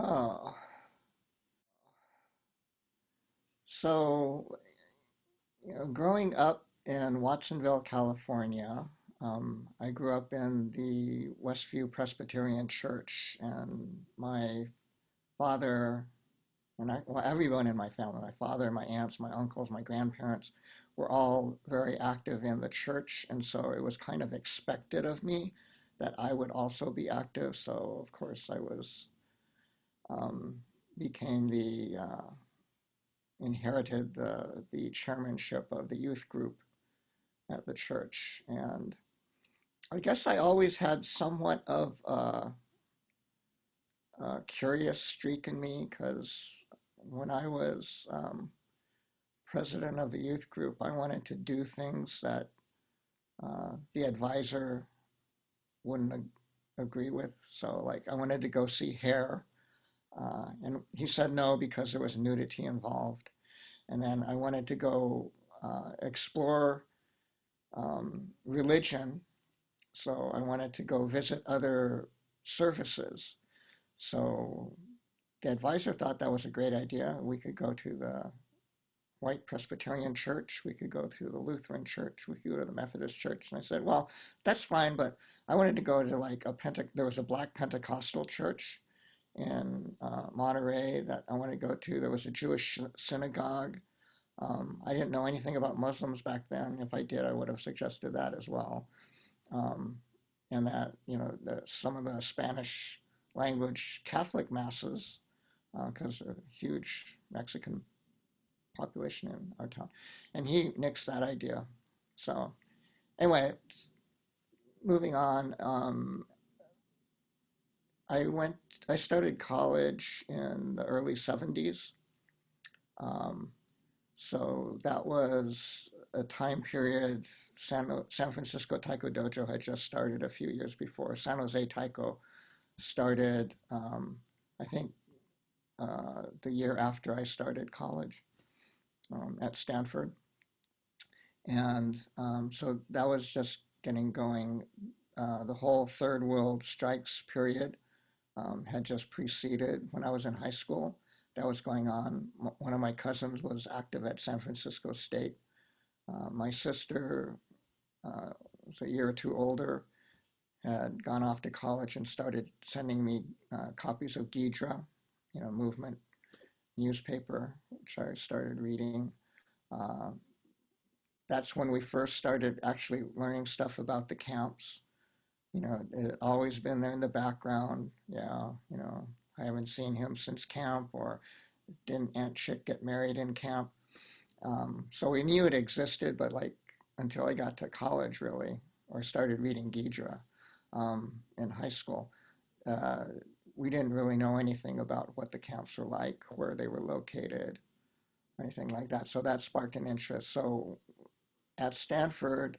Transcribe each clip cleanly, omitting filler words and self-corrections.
Oh, so, growing up in Watsonville, California, I grew up in the Westview Presbyterian Church, and my father well, everyone in my family, my father, my aunts, my uncles, my grandparents, were all very active in the church, and so it was kind of expected of me that I would also be active. So, of course, I was um, became the inherited the chairmanship of the youth group at the church. And I guess I always had somewhat of a curious streak in me because when I was president of the youth group, I wanted to do things that the advisor wouldn't agree with. So, like, I wanted to go see hair, and he said no because there was nudity involved. And then I wanted to go explore religion. So I wanted to go visit other services. So the advisor thought that was a great idea. We could go to the White Presbyterian Church, we could go to the Lutheran Church, we could go to the Methodist Church. And I said, well, that's fine, but I wanted to go to like there was a Black Pentecostal church in Monterey that I wanted to go to. There was a Jewish synagogue. I didn't know anything about Muslims back then. If I did, I would have suggested that as well. Um, and that, some of the Spanish language Catholic masses, because there's a huge Mexican population in our town. And he nixed that idea. So, anyway, moving on, I went, I started college in the early 70s. Um, So that was a time period. San Francisco Taiko Dojo had just started a few years before. San Jose Taiko started, I think, the year after I started college at Stanford. And so that was just getting going. The whole third world strikes period had just preceded when I was in high school. That was going on. One of my cousins was active at San Francisco State. My sister was a year or two older, had gone off to college and started sending me copies of Ghidra, movement newspaper, which I started reading. Uh, that's when we first started actually learning stuff about the camps. It had always been there in the background. Yeah, I haven't seen him since camp, or didn't Aunt Chick get married in camp? So we knew it existed, but like until I got to college, really, or started reading Ghidra in high school, uh, we didn't really know anything about what the camps were like, where they were located, anything like that. So that sparked an interest. So at Stanford,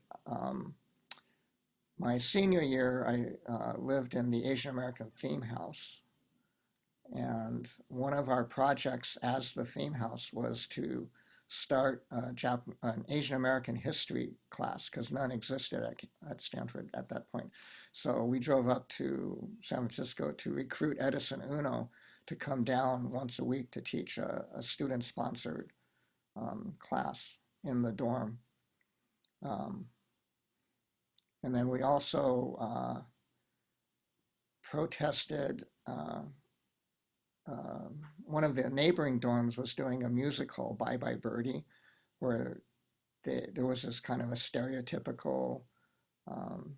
my senior year, I lived in the Asian American theme house. And one of our projects as the theme house was to start an Asian American history class because none existed at Stanford at that point. So we drove up to San Francisco to recruit Edison Uno to come down once a week to teach a student-sponsored class in the dorm. Um, and then we also protested. One of the neighboring dorms was doing a musical, Bye Bye Birdie, where there was this kind of a stereotypical um,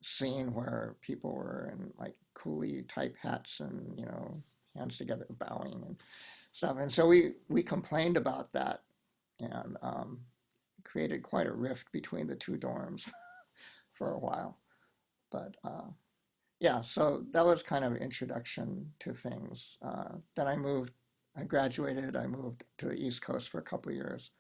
scene where people were in like coolie type hats and hands together bowing and stuff. And so we complained about that and created quite a rift between the two dorms for a while. But yeah, so that was kind of an introduction to things. Then I graduated, I moved to the East Coast for a couple of years.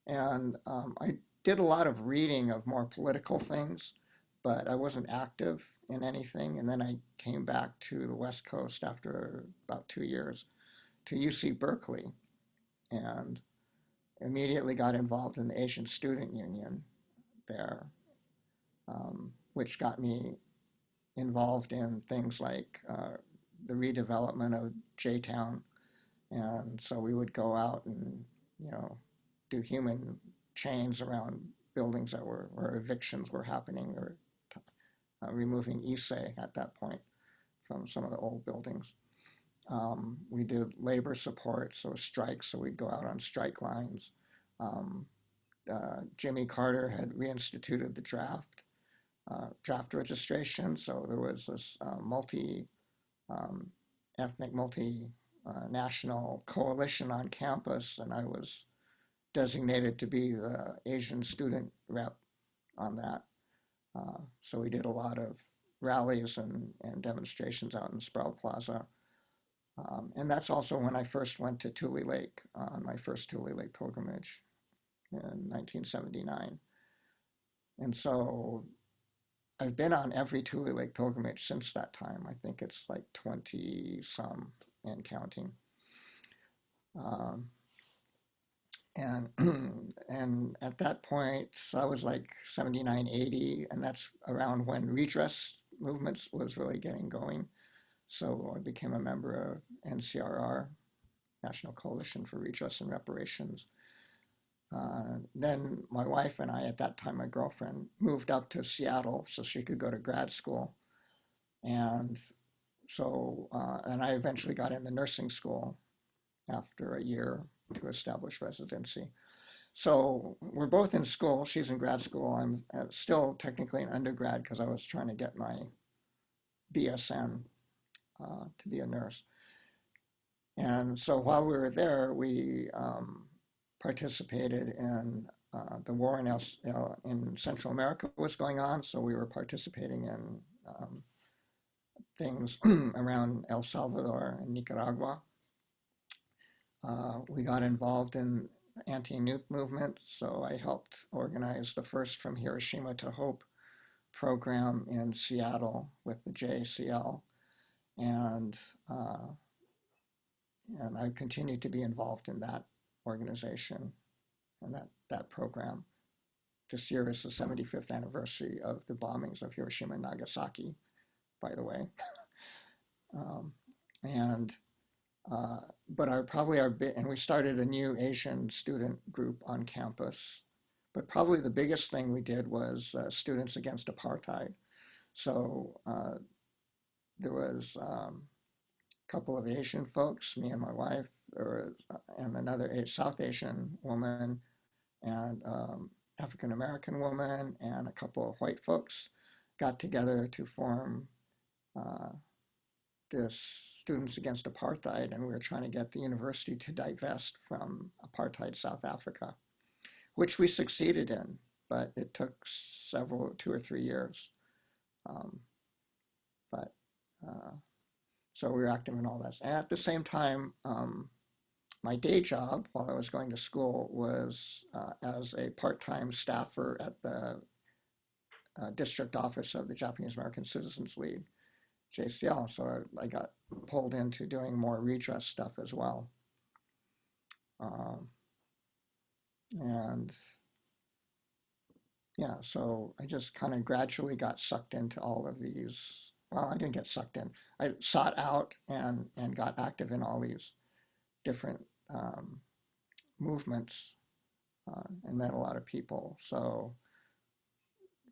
And I did a lot of reading of more political things, but I wasn't active in anything. And then I came back to the West Coast after about 2 years to UC Berkeley and immediately got involved in the Asian Student Union there, which got me involved in things like the redevelopment of J-Town. And so we would go out and, you know, do human chains around buildings that were, where evictions were happening, or removing Issei at that point from some of the old buildings. We did labor support, so strikes, so we'd go out on strike lines. Um, Jimmy Carter had reinstituted the draft registration, so there was this um, ethnic, multi-national coalition on campus, and I was designated to be the Asian student rep on that. So we did a lot of rallies and demonstrations out in Sproul Plaza. And that's also when I first went to Tule Lake on my first Tule Lake pilgrimage in 1979. And so I've been on every Tule Lake pilgrimage since that time. I think it's like 20 some and counting. Um, and and at that point, so I was like 79, 80, and that's around when redress movements was really getting going. So I became a member of NCRR, National Coalition for Redress and Reparations. Then my wife and I, at that time my girlfriend, moved up to Seattle so she could go to grad school. And so, and I eventually got in the nursing school after a year to establish residency. So we're both in school. She's in grad school. I'm still technically an undergrad because I was trying to get my BSN to be a nurse. And so while we were there, we participated in the war in Central America was going on. So we were participating in things around El Salvador and Nicaragua. We got involved in anti-nuke movement, so I helped organize the first From Hiroshima to Hope program in Seattle with the JACL, and uh, and I continued to be involved in that organization and that program. This year is the 75th anniversary of the bombings of Hiroshima and Nagasaki, by the way. Um, and uh, but and we started a new Asian student group on campus. But probably the biggest thing we did was Students Against Apartheid. So there was a couple of Asian folks, me and my wife, and another South Asian woman, and African American woman, and a couple of white folks got together to form uh, this Students Against Apartheid, and we were trying to get the university to divest from apartheid South Africa, which we succeeded in, but it took 2 or 3 years. Um, but so we were active in all that. And at the same time, my day job while I was going to school was as a part-time staffer at the district office of the Japanese American Citizens League, JCL. So I got pulled into doing more redress stuff as well. Um, and yeah, so I just kind of gradually got sucked into all of these. Well, I didn't get sucked in. I sought out and got active in all these different movements and met a lot of people. So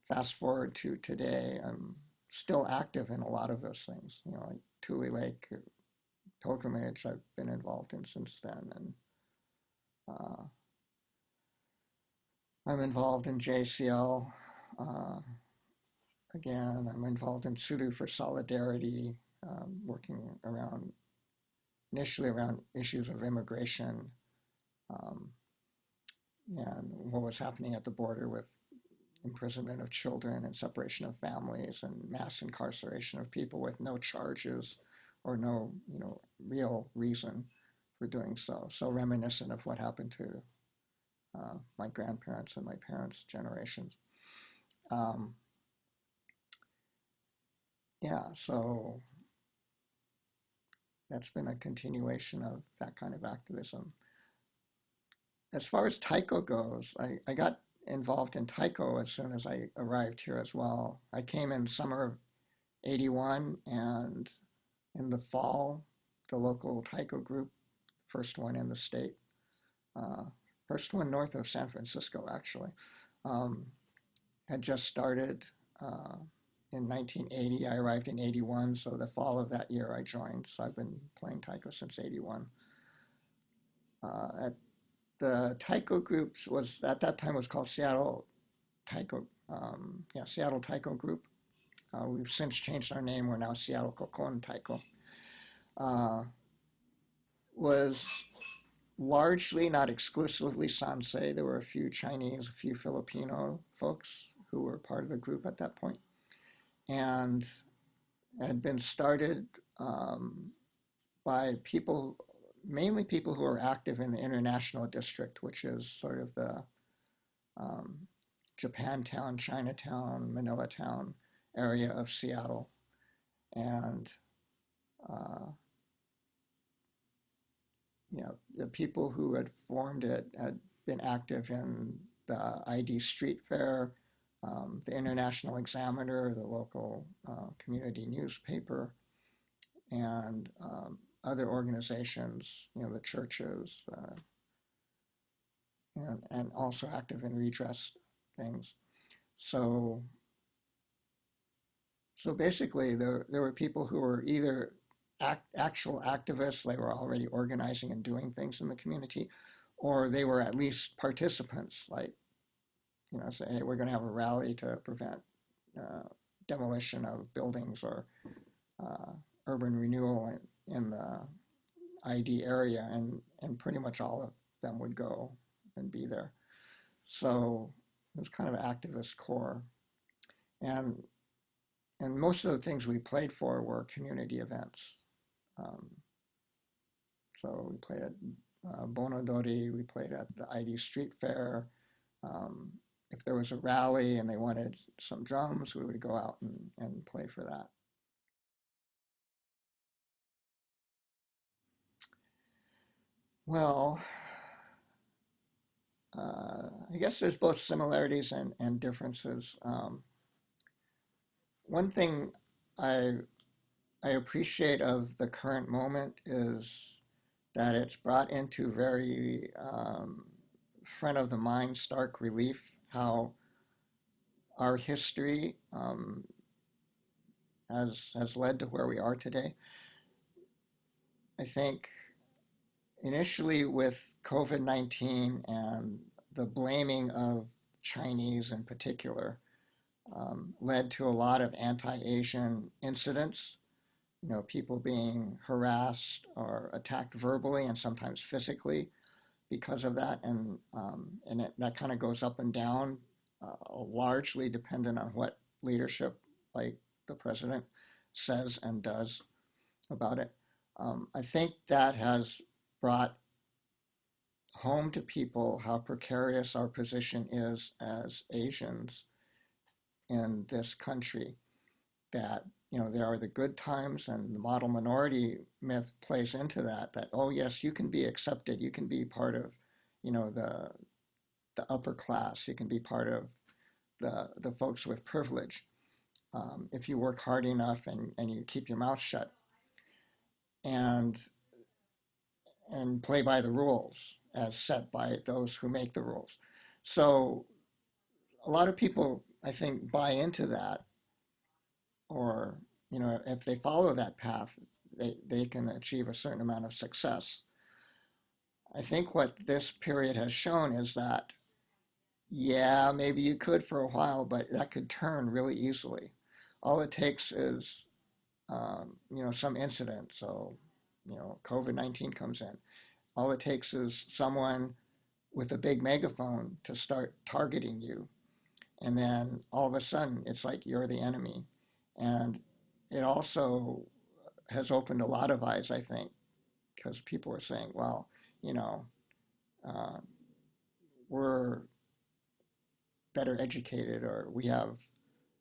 fast forward to today, I'm still active in a lot of those things. You know, like Tule Lake pilgrimage, I've been involved in since then, and uh, I'm involved in JCL. Uh, Again, I'm involved in Sudu for Solidarity, working around initially around issues of immigration um, and what was happening at the border with imprisonment of children and separation of families and mass incarceration of people with no charges or no, real reason for doing so. So reminiscent of what happened to my grandparents and my parents' generations. Um, yeah, so that's been a continuation of that kind of activism. As far as Taiko goes, I got involved in Taiko as soon as I arrived here as well. I came in summer of 81, and in the fall, the local Taiko group, first one in the state, uh, first one north of San Francisco, actually, um, had just started uh, in 1980. I arrived in 81, so the fall of that year I joined. So I've been playing taiko since 81. At the taiko groups was at that time was called Seattle Taiko, yeah, Seattle Taiko Group. We've since changed our name. We're now Seattle Kokon Taiko. Uh, was largely, not exclusively, Sansei. There were a few Chinese, a few Filipino folks who were part of the group at that point, and had been started by people, mainly people who are active in the International District, which is sort of the um, Japantown, Chinatown, Manila Town area of Seattle. And uh, the people who had formed it had been active in the ID Street Fair, the International Examiner, the local community newspaper, and other organizations, the churches, and also active in redress things. So, so basically, there were people who were either actual activists, they were already organizing and doing things in the community, or they were at least participants, like, say, hey, we're going to have a rally to prevent uh, demolition of buildings or uh, urban renewal in the ID area, and pretty much all of them would go and be there. So it was kind of an activist core. And and most of the things we played for were community events. Um, so we played at Bonodori, we played at the ID Street Fair. Um, if there was a rally and they wanted some drums, we would go out and play for that. Well, I guess there's both similarities and differences. One thing I I appreciate of the current moment is that it's brought into very front of the mind, stark relief how our history has led to where we are today. I think initially with COVID-19 and the blaming of Chinese in particular led to a lot of anti-Asian incidents. People being harassed or attacked verbally and sometimes physically because of that, and that kind of goes up and down, largely dependent on what leadership, like the president, says and does about it. I think that has brought home to people how precarious our position is as Asians in this country. That there are the good times, and the model minority myth plays into that. That, oh yes, you can be accepted, you can be part of the upper class, you can be part of the folks with privilege if you work hard enough and you keep your mouth shut and play by the rules as set by those who make the rules. So a lot of people, I think, buy into that, or if they follow that path, they can achieve a certain amount of success. I think what this period has shown is that, yeah, maybe you could for a while, but that could turn really easily. All it takes is, some incident. So, COVID-19 comes in. All it takes is someone with a big megaphone to start targeting you. And then all of a sudden, it's like you're the enemy. And it also has opened a lot of eyes, I think, because people are saying, well, you know, uh, we're better educated, or we have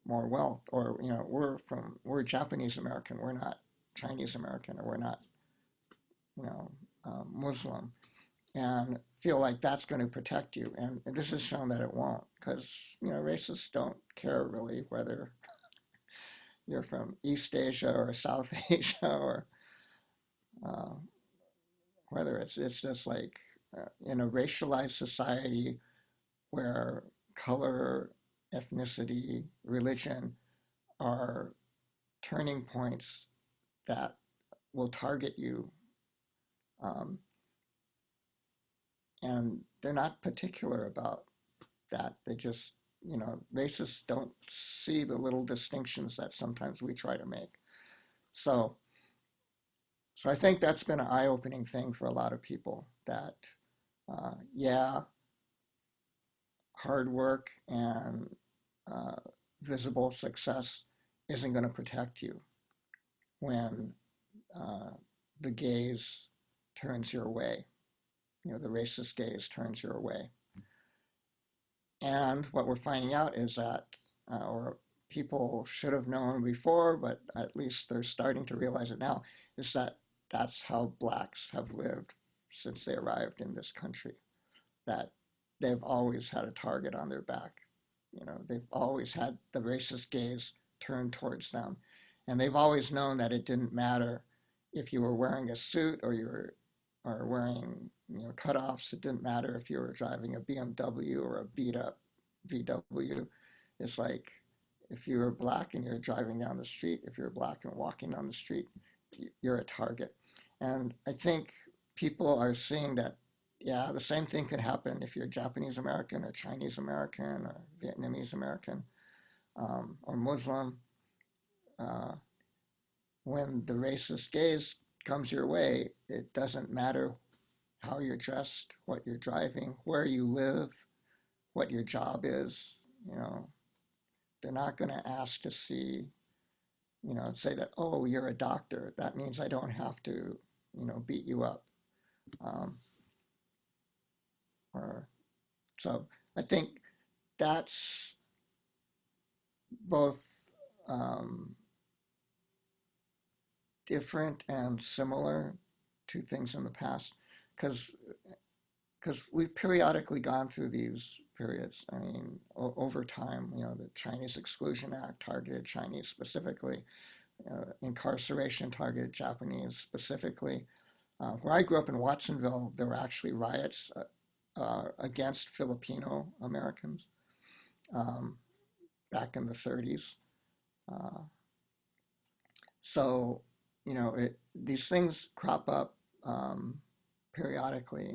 more wealth, or we're Japanese American, we're not Chinese American, or we're not Muslim, and feel like that's going to protect you. And this has shown that it won't, because racists don't care really whether you're from East Asia or South Asia, or uh, whether it's just like in a racialized society where color, ethnicity, religion are turning points that will target you. Um, and they're not particular about that. They just, racists don't see the little distinctions that sometimes we try to make. So, so I think that's been an eye-opening thing for a lot of people that, yeah, hard work and uh, visible success isn't going to protect you when uh, the gaze turns your way. The racist gaze turns your way. And what we're finding out is that, or people should have known before, but at least they're starting to realize it now, is that that's how blacks have lived since they arrived in this country. That they've always had a target on their back. They've always had the racist gaze turned towards them. And they've always known that it didn't matter if you were wearing a suit or you were or wearing cutoffs. It didn't matter if you were driving a BMW or a beat up VW. It's like if you're black and you're driving down the street, if you're black and walking down the street, you're a target. And I think people are seeing that, yeah, the same thing could happen if you're Japanese American or Chinese American or Vietnamese American or Muslim. Uh, when the racist gaze comes your way, it doesn't matter how you're dressed, what you're driving, where you live, what your job is. You know, they're not going to ask to see, say that, oh, you're a doctor. That means I don't have to, beat you up. Um, or so I think that's both um, different and similar to things in the past, because we've periodically gone through these periods. I mean, over time, the Chinese Exclusion Act targeted Chinese specifically. Incarceration targeted Japanese specifically. Where I grew up in Watsonville, there were actually riots against Filipino Americans um, back in the 30s. Uh, so, these things crop up periodically.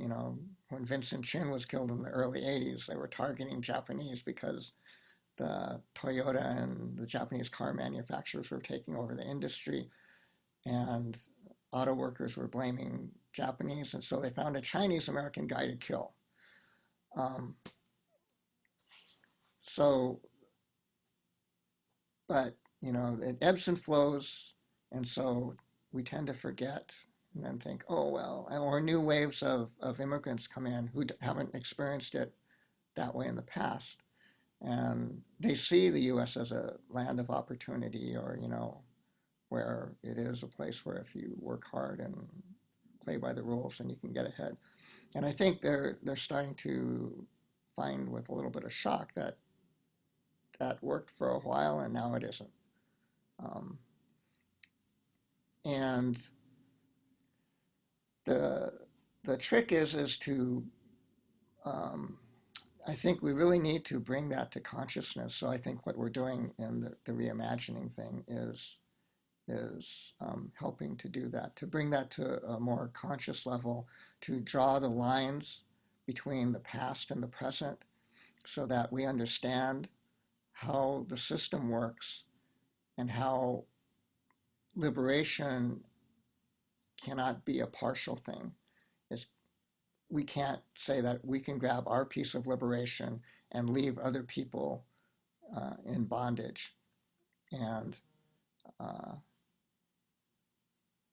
When Vincent Chin was killed in the early 80s, they were targeting Japanese because the Toyota and the Japanese car manufacturers were taking over the industry, and auto workers were blaming Japanese, and so they found a Chinese American guy to kill. Um, so, but it ebbs and flows, and so we tend to forget and then think, oh well, or new waves of immigrants come in who haven't experienced it that way in the past, and they see the U.S. as a land of opportunity, or where it is a place where if you work hard and play by the rules, then you can get ahead. And I think they're starting to find with a little bit of shock that that worked for a while and now it isn't. Um, and the the trick is to I think we really need to bring that to consciousness. So I think what we're doing in the reimagining thing is helping to do that, to bring that to a more conscious level, to draw the lines between the past and the present so that we understand how the system works and how liberation cannot be a partial thing. It's, we can't say that we can grab our piece of liberation and leave other people in bondage. And uh,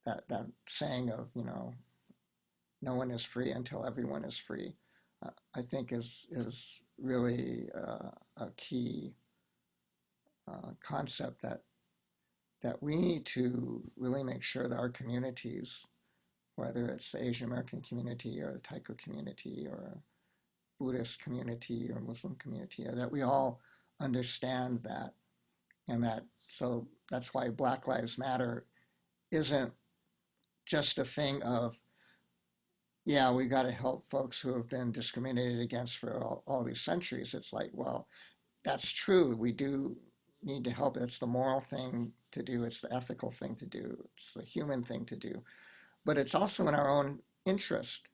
that saying of, no one is free until everyone is free, I think is really a key concept that we need to really make sure that our communities, whether it's the Asian American community or the Taiko community or Buddhist community or Muslim community, that we all understand that, and that So that's why Black Lives Matter isn't just a thing of, yeah, we got to help folks who have been discriminated against for all these centuries. It's like, well, that's true. We do need to help. It's the moral thing to do. It's the ethical thing to do. It's the human thing to do. But it's also in our own interest,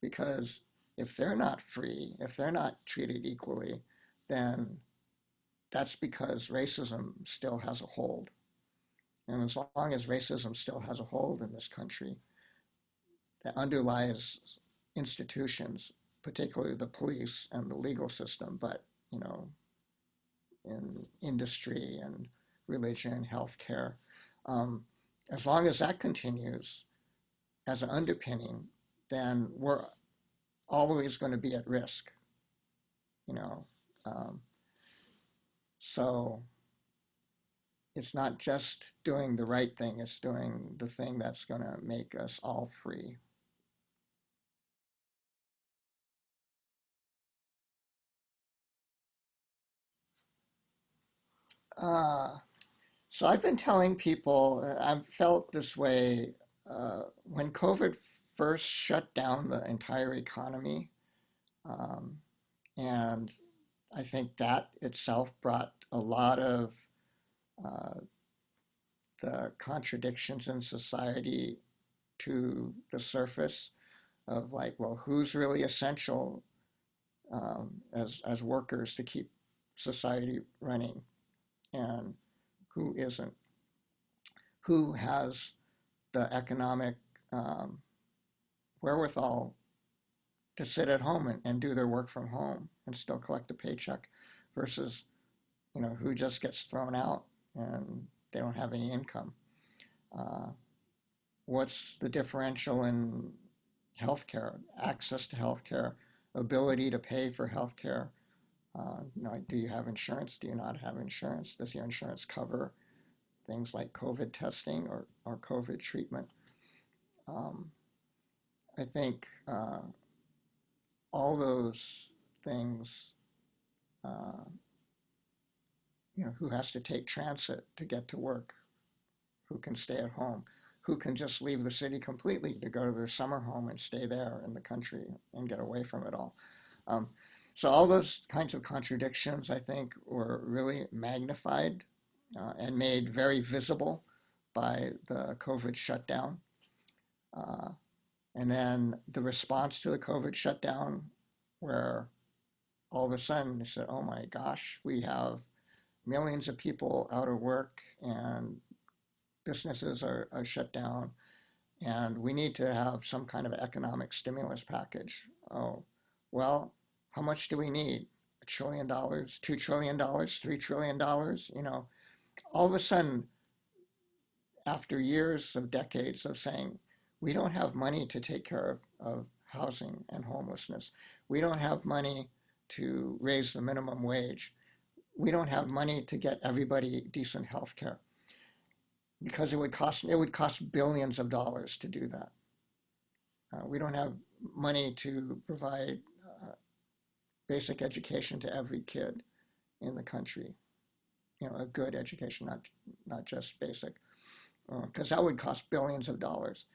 because if they're not free, if they're not treated equally, then that's because racism still has a hold. And as long as racism still has a hold in this country, that underlies institutions, particularly the police and the legal system, but you know, in industry and religion and healthcare. Um, as long as that continues as an underpinning, then we're always going to be at risk, you know. Um, so it's not just doing the right thing, it's doing the thing that's going to make us all free. Uh, so I've been telling people, I've felt this way when COVID first shut down the entire economy. Um, and I think that itself brought a lot of uh, the contradictions in society to the surface of like, well, who's really essential as workers to keep society running, and who isn't? Who has the economic um, wherewithal to sit at home and do their work from home and still collect a paycheck, versus who just gets thrown out and they don't have any income. Uh, what's the differential in healthcare, access to healthcare, ability to pay for healthcare? Do you have insurance? Do you not have insurance? Does your insurance cover things like COVID testing or COVID treatment? Um, I think all those things, uh, who has to take transit to get to work, who can stay at home, who can just leave the city completely to go to their summer home and stay there in the country and get away from it all. Um, so all those kinds of contradictions, I think, were really magnified and made very visible by the COVID shutdown. Uh, and then the response to the COVID shutdown, where all of a sudden they said, oh my gosh, we have millions of people out of work and businesses are shut down, and we need to have some kind of economic stimulus package. Oh, well, how much do we need? $1 trillion, $2 trillion, $3 trillion? All of a sudden, after years of decades of saying, we don't have money to take care of housing and homelessness, we don't have money to raise the minimum wage, we don't have money to get everybody decent health care, because it would cost billions of dollars to do that. We don't have money to provide uh, basic education to every kid in the country. A good education, not just basic, because that would cost billions of dollars.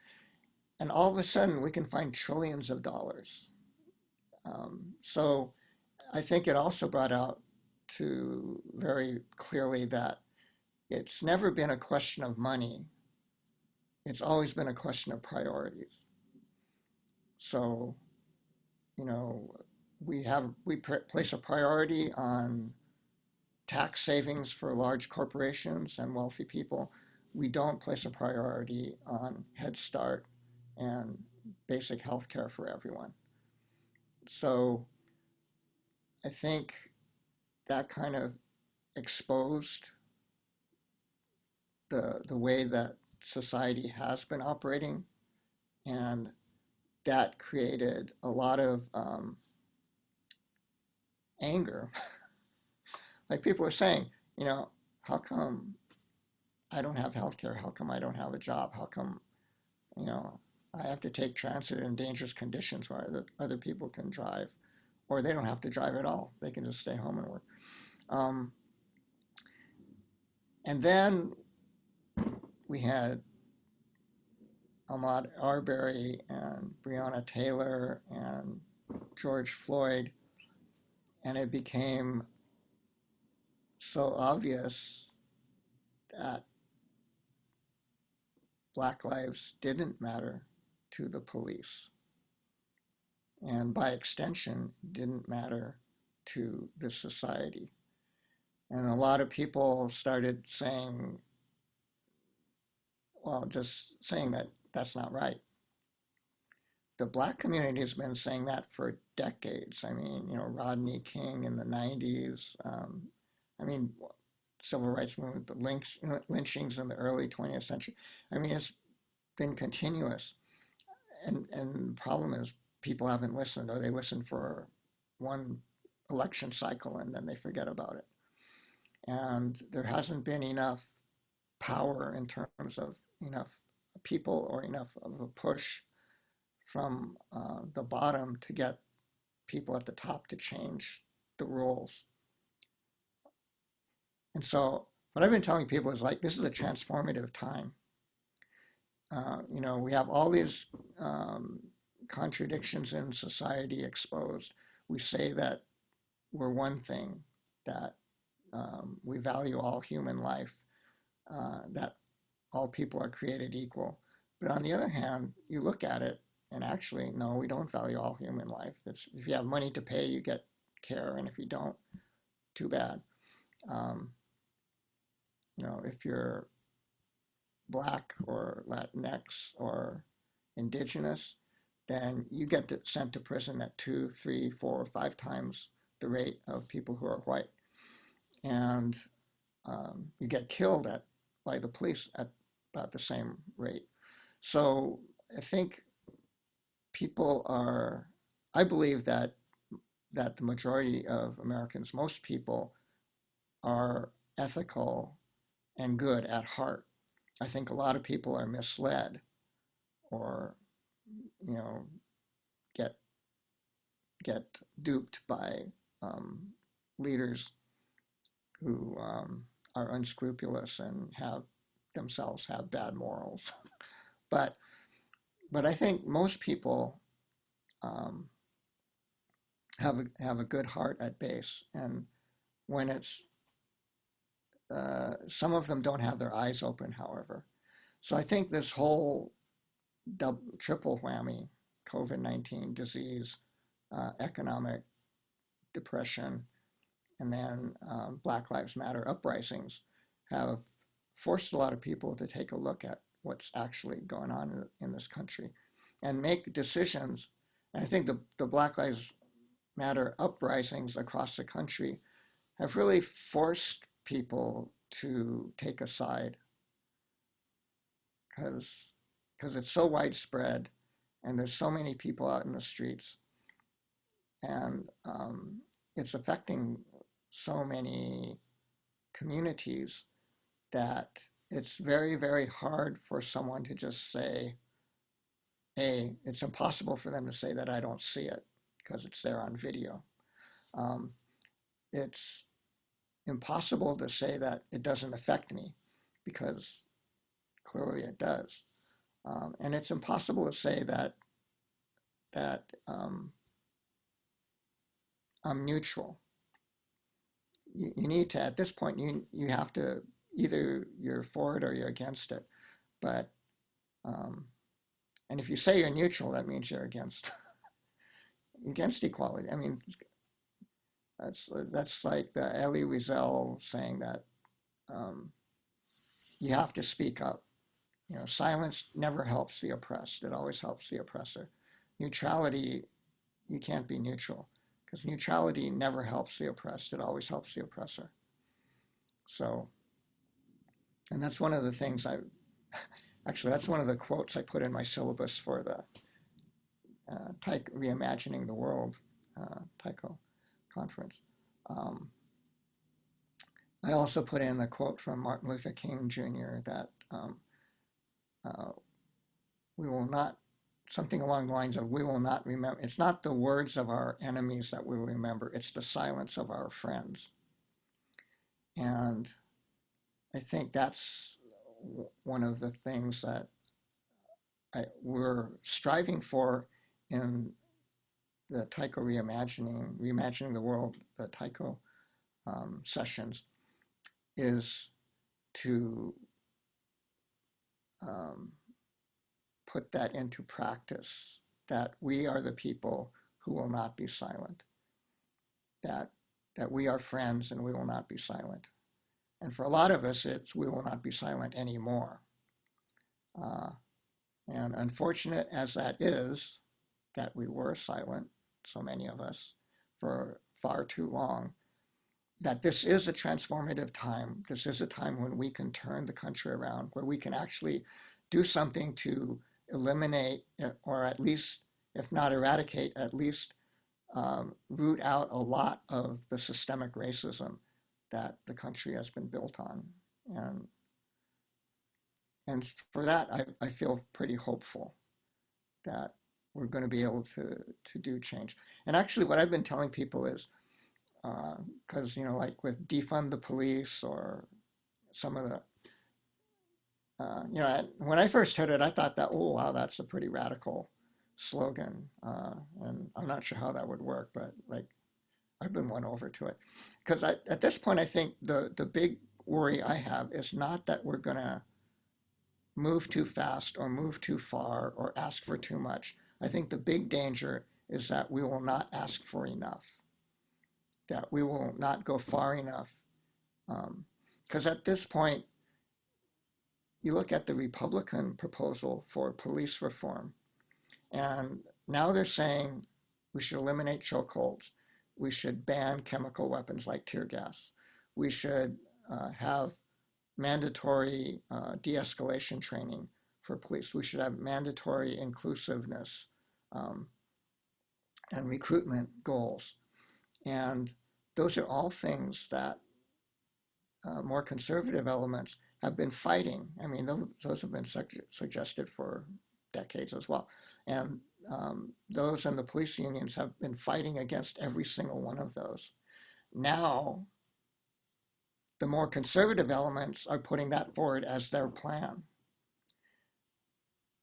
And all of a sudden, we can find trillions of dollars. So I think it also brought out to very clearly that it's never been a question of money. It's always been a question of priorities. So, you know, we place a priority on tax savings for large corporations and wealthy people. We don't place a priority on Head Start and basic health care for everyone. So I think that kind of exposed the way that society has been operating, and that created a lot of anger. Like people are saying, how come I don't have health care? How come I don't have a job? How come, you know, I have to take transit in dangerous conditions where other people can drive, or they don't have to drive at all. They can just stay home and work. Um, And then we had Ahmaud Arbery and Breonna Taylor and George Floyd, and it became so obvious that Black lives didn't matter to the police, and by extension, didn't matter to the society. And a lot of people started saying, well, just saying that that's not right. The Black community has been saying that for decades. I mean, Rodney King in the 90s. I mean, civil rights movement, the lynchings in the early 20th century. I mean, it's been continuous. And the problem is people haven't listened, or they listen for one election cycle and then they forget about it. And there hasn't been enough power in terms of enough people or enough of a push from the bottom to get people at the top to change the rules. And so what I've been telling people is like, this is a transformative time. We have all these contradictions in society exposed. We say that we're one thing, that we value all human life, that all people are created equal. But on the other hand, you look at it and actually, no, we don't value all human life. If you have money to pay, you get care, and if you don't, too bad. Um, if you're Black or Latinx or indigenous, then you get sent to prison at 2, 3, 4, 5 times the rate of people who are white. And you get killed by the police at about the same rate. So I think I believe that the majority of Americans, most people, are ethical and good at heart. I think a lot of people are misled or, you know, get duped by leaders who are unscrupulous and themselves have bad morals. But I think most people um, have a good heart at base, and when it's some of them don't have their eyes open, however. So I think this whole triple whammy, COVID-19 disease, economic depression, and then Black Lives Matter uprisings have forced a lot of people to take a look at what's actually going on in this country and make decisions. And I think the Black Lives Matter uprisings across the country have really forced people to take a side because it's so widespread and there's so many people out in the streets, and it's affecting so many communities that it's very, very hard for someone to just say, hey, it's impossible for them to say that I don't see it because it's there on video. It's impossible to say that it doesn't affect me because clearly it does. And it's impossible to say that I'm neutral. You need to, at this point, you have to, either you're for it or you're against it. But and if you say you're neutral, that means you're against equality. I mean, that's like the Elie Wiesel saying that you have to speak up. Silence never helps the oppressed. It always helps the oppressor. Neutrality, you can't be neutral because neutrality never helps the oppressed. It always helps the oppressor. So, and that's one of the things actually, that's one of the quotes I put in my syllabus for the Reimagining the World Taiko conference. I also put in the quote from Martin Luther King Jr. that uh, we will not, something along the lines of, we will not remember, it's not the words of our enemies that we will remember, it's the silence of our friends. And I think that's one of the things that we're striving for in the Taiko reimagining the world, the Taiko sessions, is to um, put that into practice, that we are the people who will not be silent, that we are friends and we will not be silent. And for a lot of us, it's we will not be silent anymore. Uh, and unfortunate as that is, that we were silent, so many of us, for far too long, that this is a transformative time. This is a time when we can turn the country around, where we can actually do something to eliminate, or at least, if not eradicate, at least root out a lot of the systemic racism that the country has been built on. And, and for that, I feel pretty hopeful that we're going to be able to do change. And actually, what I've been telling people is, because, like with defund the police or some of the, when I first heard it, I thought that, oh, wow, that's a pretty radical slogan. And I'm not sure how that would work, but like, I've been won over to it. Because at this point, I think the big worry I have is not that we're going to move too fast or move too far or ask for too much. I think the big danger is that we will not ask for enough, that we will not go far enough. Because at this point, you look at the Republican proposal for police reform, and now they're saying we should eliminate chokeholds. We should ban chemical weapons like tear gas. We should have mandatory de-escalation training for police. We should have mandatory inclusiveness um, and recruitment goals. And those are all things that more conservative elements have been fighting. I mean, those have been suggested for decades as well. And those and the police unions have been fighting against every single one of those. Now, the more conservative elements are putting that forward as their plan.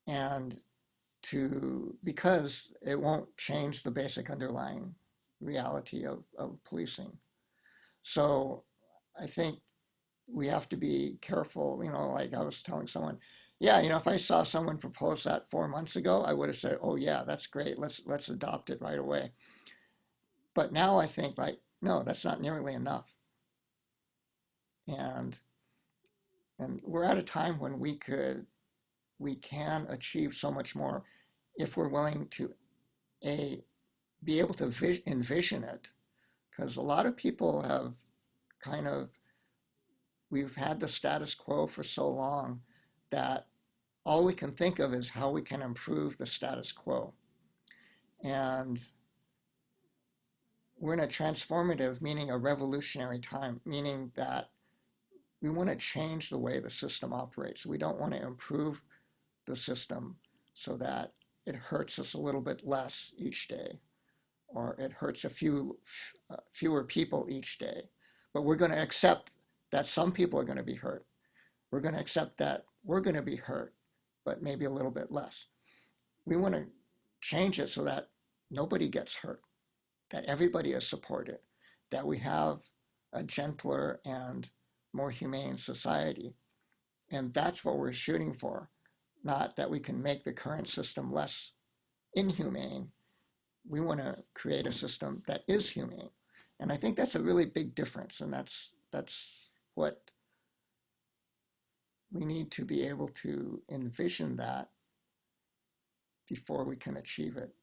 And because it won't change the basic underlying reality of policing. So I think we have to be careful, like I was telling someone, yeah, if I saw someone propose that 4 months ago, I would have said, oh yeah, that's great. Let's adopt it right away. But now I think like, no, that's not nearly enough. And we're at a time when we can achieve so much more if we're willing to be able to envision it. Because a lot of people have kind of, we've had the status quo for so long that all we can think of is how we can improve the status quo. And we're in a transformative, meaning a revolutionary time, meaning that we want to change the way the system operates. We don't want to improve the system so that it hurts us a little bit less each day, or it hurts fewer people each day. But we're going to accept that some people are going to be hurt. We're going to accept that we're going to be hurt, but maybe a little bit less. We want to change it so that nobody gets hurt, that everybody is supported, that we have a gentler and more humane society. And that's what we're shooting for, not that we can make the current system less inhumane. We want to create a system that is humane. And I think that's a really big difference. And that's what we need to be able to envision that before we can achieve it.